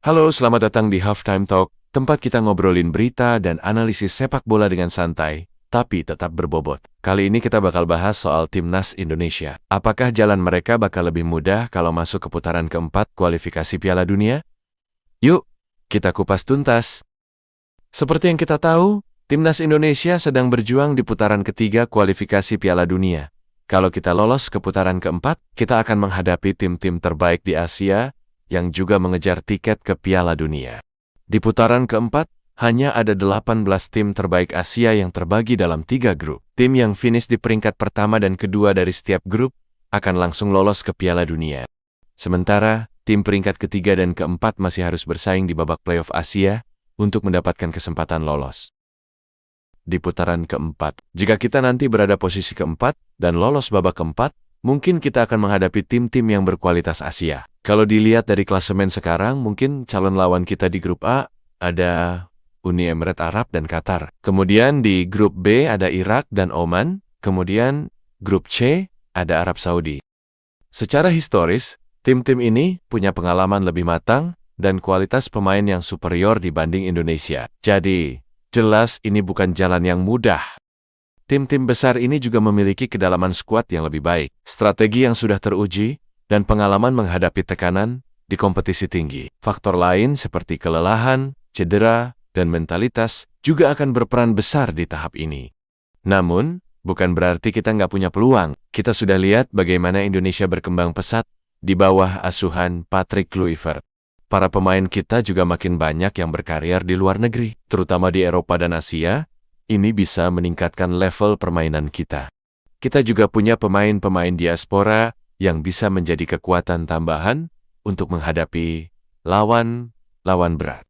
Halo, selamat datang di Halftime Talk, tempat kita ngobrolin berita dan analisis sepak bola dengan santai, tapi tetap berbobot. Kali ini kita bakal bahas soal Timnas Indonesia. Apakah jalan mereka bakal lebih mudah kalau masuk ke putaran keempat kualifikasi Piala Dunia? Yuk, kita kupas tuntas. Seperti yang kita tahu, Timnas Indonesia sedang berjuang di putaran ketiga kualifikasi Piala Dunia. Kalau kita lolos ke putaran keempat, kita akan menghadapi tim-tim terbaik di Asia yang juga mengejar tiket ke Piala Dunia. Di putaran keempat, hanya ada 18 tim terbaik Asia yang terbagi dalam 3 grup. Tim yang finish di peringkat pertama dan kedua dari setiap grup akan langsung lolos ke Piala Dunia. Sementara, tim peringkat ketiga dan keempat masih harus bersaing di babak playoff Asia untuk mendapatkan kesempatan lolos. Di putaran keempat, jika kita nanti berada posisi keempat dan lolos babak keempat, mungkin kita akan menghadapi tim-tim yang berkualitas Asia. Kalau dilihat dari klasemen sekarang, mungkin calon lawan kita di grup A ada Uni Emirat Arab dan Qatar. Kemudian di grup B ada Irak dan Oman. Kemudian grup C ada Arab Saudi. Secara historis, tim-tim ini punya pengalaman lebih matang dan kualitas pemain yang superior dibanding Indonesia. Jadi, jelas ini bukan jalan yang mudah. Tim-tim besar ini juga memiliki kedalaman skuad yang lebih baik, strategi yang sudah teruji, dan pengalaman menghadapi tekanan di kompetisi tinggi. Faktor lain seperti kelelahan, cedera, dan mentalitas juga akan berperan besar di tahap ini. Namun, bukan berarti kita nggak punya peluang. Kita sudah lihat bagaimana Indonesia berkembang pesat di bawah asuhan Patrick Kluivert. Para pemain kita juga makin banyak yang berkarir di luar negeri, terutama di Eropa dan Asia. Ini bisa meningkatkan level permainan kita. Kita juga punya pemain-pemain diaspora yang bisa menjadi kekuatan tambahan untuk menghadapi lawan berat.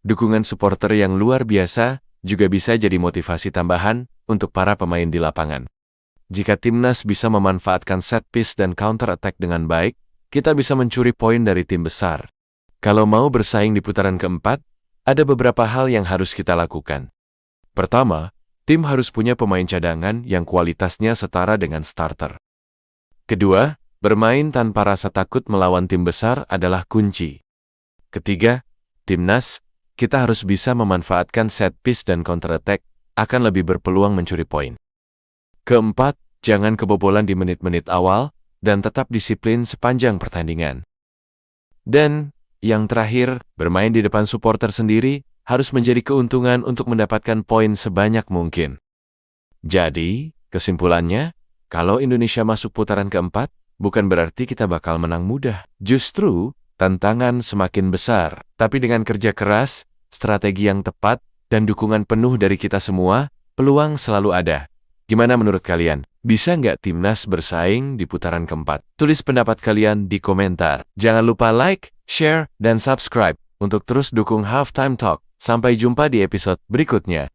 Dukungan supporter yang luar biasa juga bisa jadi motivasi tambahan untuk para pemain di lapangan. Jika timnas bisa memanfaatkan set piece dan counter attack dengan baik, kita bisa mencuri poin dari tim besar. Kalau mau bersaing di putaran keempat, ada beberapa hal yang harus kita lakukan. Pertama, tim harus punya pemain cadangan yang kualitasnya setara dengan starter. Kedua, bermain tanpa rasa takut melawan tim besar adalah kunci. Ketiga, timnas, kita harus bisa memanfaatkan set piece dan counter attack akan lebih berpeluang mencuri poin. Keempat, jangan kebobolan di menit-menit awal dan tetap disiplin sepanjang pertandingan. Dan yang terakhir, bermain di depan supporter sendiri harus menjadi keuntungan untuk mendapatkan poin sebanyak mungkin. Jadi, kesimpulannya, kalau Indonesia masuk putaran keempat, bukan berarti kita bakal menang mudah. Justru, tantangan semakin besar. Tapi dengan kerja keras, strategi yang tepat, dan dukungan penuh dari kita semua, peluang selalu ada. Gimana menurut kalian? Bisa nggak timnas bersaing di putaran keempat? Tulis pendapat kalian di komentar. Jangan lupa like, share, dan subscribe untuk terus dukung Halftime Talk. Sampai jumpa di episode berikutnya.